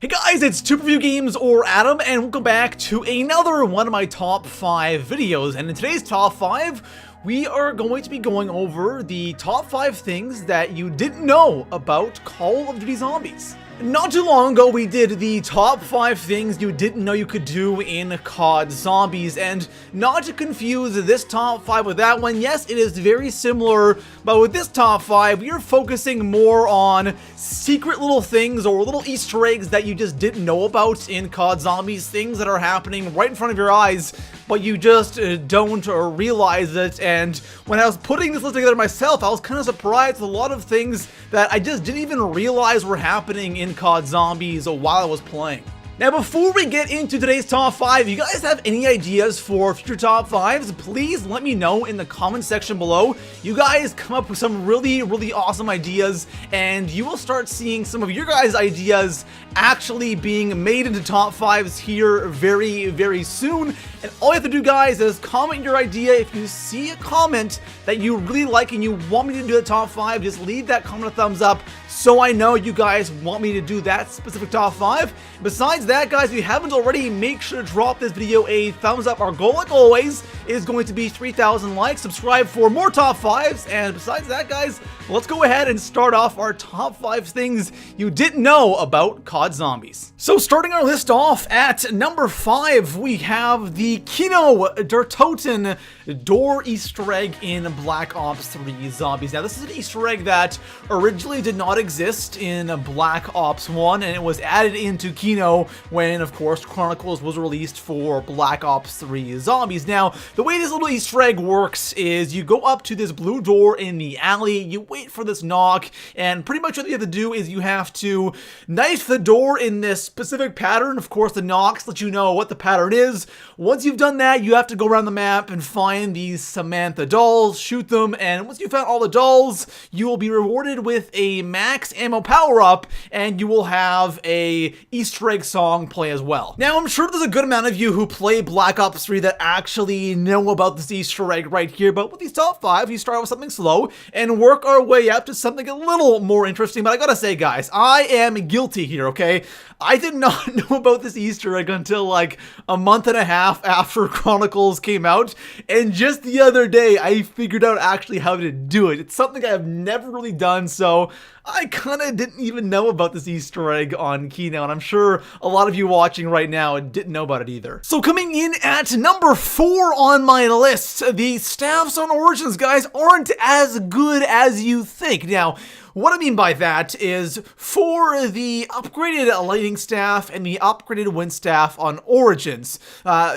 Hey guys, it's Two Review Games or Adam, and welcome back to another one of my top 5 videos. And in today's top 5, we are going to be going over the top 5 things that you didn't know about Call of Duty Zombies. Not too long ago, we did the top 5 things you didn't know you could do in COD Zombies, and not to confuse this top 5 with that one, yes, it is very similar, but with this top 5, we are focusing more on secret little things or little Easter eggs that you just didn't know about in COD Zombies, things that are happening right in front of your eyes, but you just don't realize it. And when I was putting this list together myself, I was kind of surprised with a lot of things that I just didn't even realize were happening in COD Zombies while I was playing. Now, before we get into today's top 5, if you guys have any ideas for future top 5s, please let me know in the comment section below. You guys come up with some really awesome ideas, and you will start seeing some of your guys' ideas actually being made into top 5s here very soon. And all you have to do, guys, is comment your idea. If you see a comment that you really like and you want me to do the top 5, just leave that comment a thumbs up so I know you guys want me to do that specific top 5. Besides that, guys, if you haven't already, make sure to drop this video a thumbs up. Our goal, like always, is going to be 3,000 likes. Subscribe for more top 5s. And besides that, guys, let's go ahead and start off our top 5 things you didn't know about COD Zombies. So starting our list off at number 5, we have the Kino der Toten door Easter egg in Black Ops 3 Zombies. Now, this is an Easter egg that originally did not exist in Black Ops 1, and it was added into Kino when, of course, Chronicles was released for Black Ops 3 Zombies. Now, the way this little Easter egg works is you go up to this blue door in the alley, you wait for this knock, and pretty much what you have to do is you have to knife the door in this specific pattern. Of course, the knocks let you know what the pattern is. Once you've done that, you have to go around the map and find these Samantha dolls, shoot them, and once you've found all the dolls, you will be rewarded with a max ammo power-up, and you will have a Easter egg song play as well. Now, I'm sure there's a good amount of you who play Black Ops 3 that actually know about this Easter egg right here, but with these top 5, we start with something slow and work our way up to something a little more interesting. But I gotta say, guys, I am guilty here, okay? I did not know about this Easter egg until like a month and a half after Chronicles came out, and just the other day I figured out actually how to do it. It's something I've never really done, so I kind of didn't even know about this Easter egg on Kino, and I'm sure a lot of you watching right now didn't know about it either. So coming in at number 4 on my list, the staffs on Origins, guys, aren't as good as you think. Now, what I mean by that is for the upgraded lighting staff and the upgraded wind staff on Origins,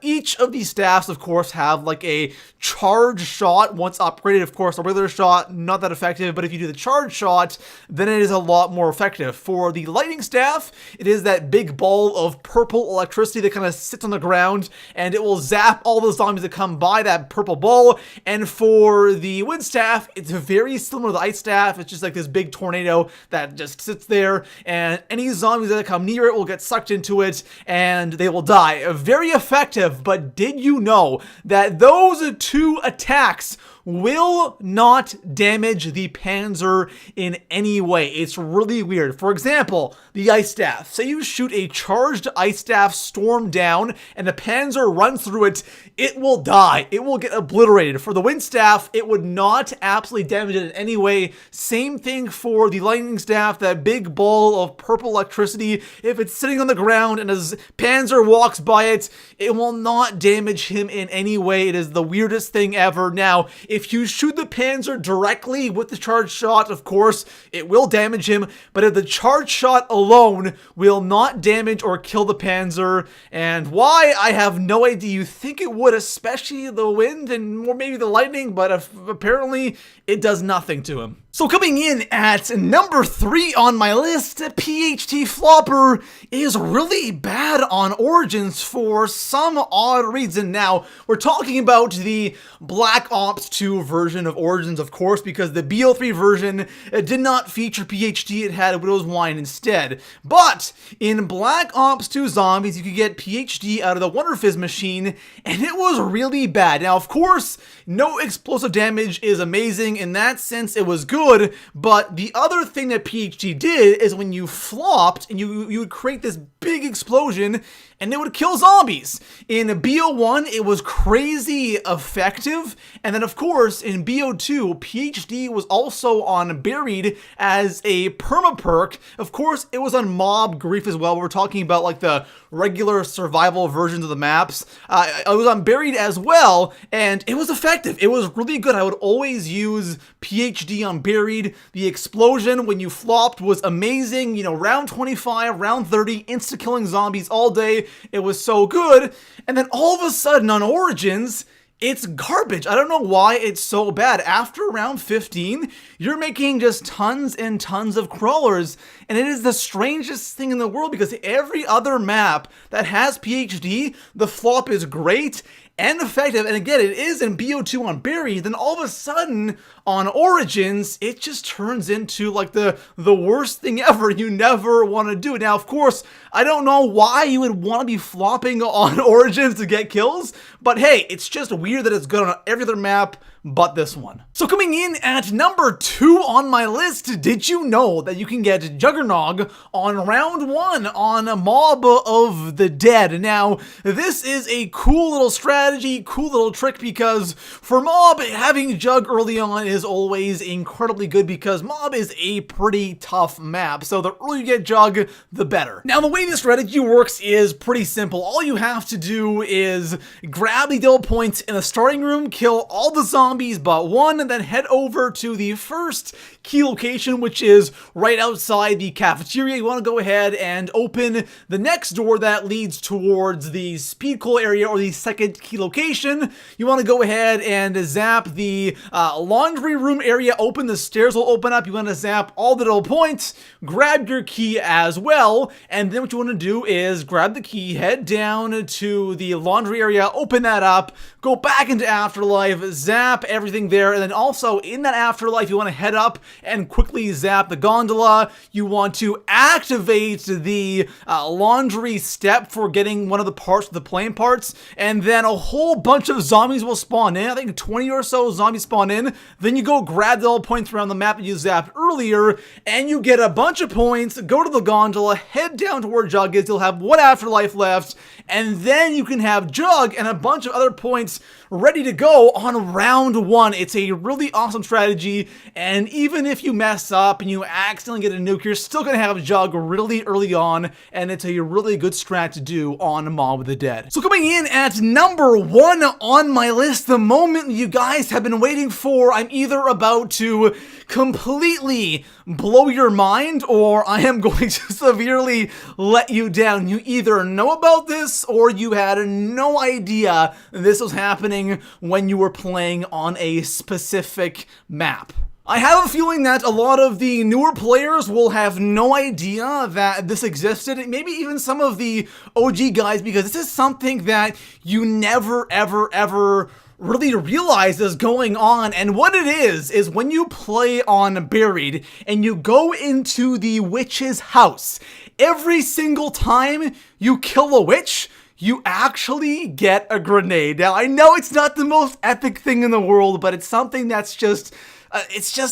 each of these staffs, of course, have like a charge shot once upgraded. Of course, a regular shot, not that effective, but if you do the charge shot, then it is a lot more effective. For the lighting staff, it is that big ball of purple electricity that kind of sits on the ground, and it will zap all the zombies that come by that purple ball. And for the wind staff, it's very similar to the ice staff. It's just like this big tornado that just sits there, and any zombies that come near it will get sucked into it and they will die. Very effective, but did you know that those 2 attacks will not damage the Panzer in any way? It's really weird. For example, the ice staff. Say you shoot a charged ice staff storm down and the Panzer runs through it, it will die. It will get obliterated. For the wind staff, it would not absolutely damage it in any way. Same thing for the lightning staff, that big ball of purple electricity. If it's sitting on the ground and as Panzer walks by it, it will not damage him in any way. It is the weirdest thing ever. Now, if you shoot the Panzer directly with the charge shot, of course, it will damage him, but if the charge shot alone will not damage or kill the Panzer, and why, I have no idea. You think it would, especially the wind and more maybe the lightning, but apparently it does nothing to him. So coming in at number 3 on my list, PHT Flopper is really bad on Origins for some odd reason. Now, we're talking about the Black Ops 2 version of Origins, of course, because the BO3 version did not feature PHT, it had Widow's Wine instead. But in Black Ops 2 Zombies, you could get PHT out of the Wonder Fizz machine, and it was really bad. Now, of course, no explosive damage is amazing. In that sense, it was good. good. But the other thing that PhD did is when you flopped and you would create this big explosion and it would kill zombies. In BO1, it was crazy effective. And then, of course, in BO2, PhD was also on Buried as a perma-perk. Of course, it was on Mob Grief as well. We're talking about like the regular survival versions of the maps. It was on Buried as well, and it was effective. It was really good. I would always use PhD on Buried. The explosion when you flopped was amazing. You know, round 25, round 30, insta-killing zombies all day. It was so good. And then all of a sudden on Origins, it's garbage. I don't know why it's so bad. After round 15, you're making just tons and tons of crawlers. And it is the strangest thing in the world because every other map that has PhD, the flop is great and effective. And again, it is in BO2 on Buried. Then all of a sudden on Origins, it just turns into like the worst thing ever. You never want to do it. Now, of course, I don't know why you would want to be flopping on Origins to get kills, but hey, it's just weird that it's good on every other map but this one. So coming in at number 2 on my list, did you know that you can get Juggernog on round 1 on a Mob of the Dead? Now, this is a cool little strategy, cool little trick, because for Mob, having Jug early on is always incredibly good because Mob is a pretty tough map. So the earlier you get Jug, the better. Now, the way this strategy works is pretty simple. All you have to do is grab the double points in the starting room, kill all the zombies but one, and then head over to the first key location, which is right outside the cafeteria. You want to go ahead and open the next door that leads towards the speed coal area or the second key location. You want to go ahead and zap the laundry room area open. The stairs will open up. You want to zap all the little points, grab your key as well, and then what you want to do is grab the key, head down to the laundry area, open that up, go back into Afterlife, zap everything there, and then also in that Afterlife, you want to head up and quickly zap the gondola. You want to activate the laundry step for getting one of the parts, the plane parts, and then a whole bunch of zombies will spawn in. I think 20 or so zombies spawn in. Then you go grab the little points around the map that you zapped earlier, and you get a bunch of points, go to the gondola, head down to where Jug is. You'll have one Afterlife left, and then you can have Jug and a bunch of other points ready to go on round 1. It's a really awesome strategy, and even if you mess up and you accidentally get a nuke, you're still going to have Jug really early on, and it's a really good strat to do on Mob of the Dead. So coming in at number 1 on my list, the moment you guys have been waiting for, I'm either about to completely blow your mind or I am going to severely let you down. You either know about this or you had no idea this was happening when you were playing on a specific map. I have a feeling that a lot of the newer players will have no idea that this existed, maybe even some of the OG guys, because this is something that you never, ever really realize is going on. And what it is when you play on Buried and you go into the witch's house, every single time you kill a witch, you actually get a grenade. Now, I know it's not the most epic thing in the world, but it's something that's just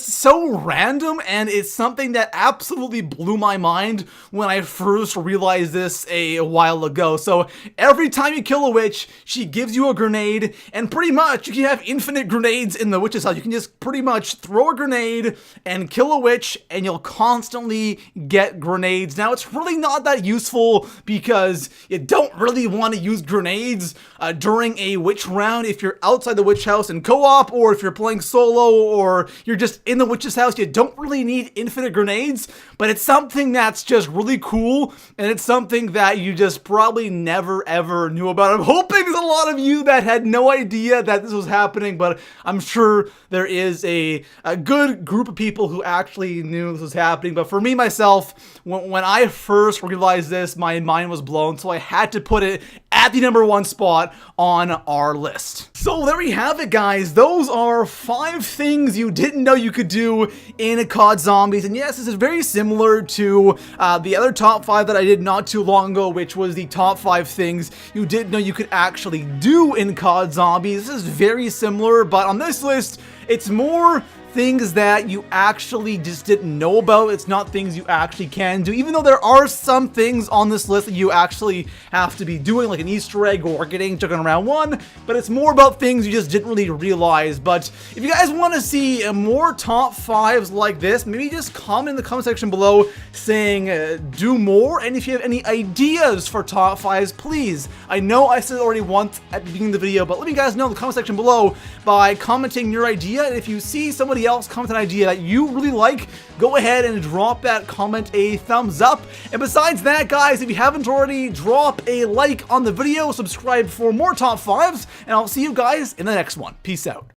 so random, and it's something that absolutely blew my mind when I first realized this a while ago. So every time you kill a witch, she gives you a grenade, and pretty much you can have infinite grenades in the witch's house. You can just pretty much throw a grenade and kill a witch, and you'll constantly get grenades. Now, it's really not that useful because you don't really want to use grenades during a witch round if you're outside the witch house in co-op, or if you're playing solo, or you're just in the witch's house. You don't really need infinite grenades, but it's something that's just really cool, and it's something that you just probably never ever knew about. I'm hoping there's a lot of you that had no idea that this was happening, but I'm sure there is a good group of people who actually knew this was happening. But for me, myself, when I first realized this, my mind was blown, so I had to put it at the number 1 spot on our list. So there you have it, guys. Those are 5 things you didn't know you could do in COD Zombies. And yes, this is very similar to the other top 5 that I did not too long ago, which was the top 5 things you didn't know you could actually do in COD Zombies. This is very similar, but on this list, it's more things that you actually just didn't know about. It's not things you actually can do, even though there are some things on this list that you actually have to be doing, like an Easter egg or getting chicken in round 1, but it's more about things you just didn't really realize. But if you guys want to see more top 5s like this, maybe just comment in the comment section below saying do more, and if you have any ideas for top 5s, please. I know I said it already once at the beginning of the video, but let me guys know in the comment section below by commenting your idea, and if you see somebody else comment an idea that you really like, go ahead and drop that comment a thumbs up. And besides that, guys, if you haven't already, drop a like on the video, subscribe for more top 5s, and I'll see you guys in the next one. Peace out.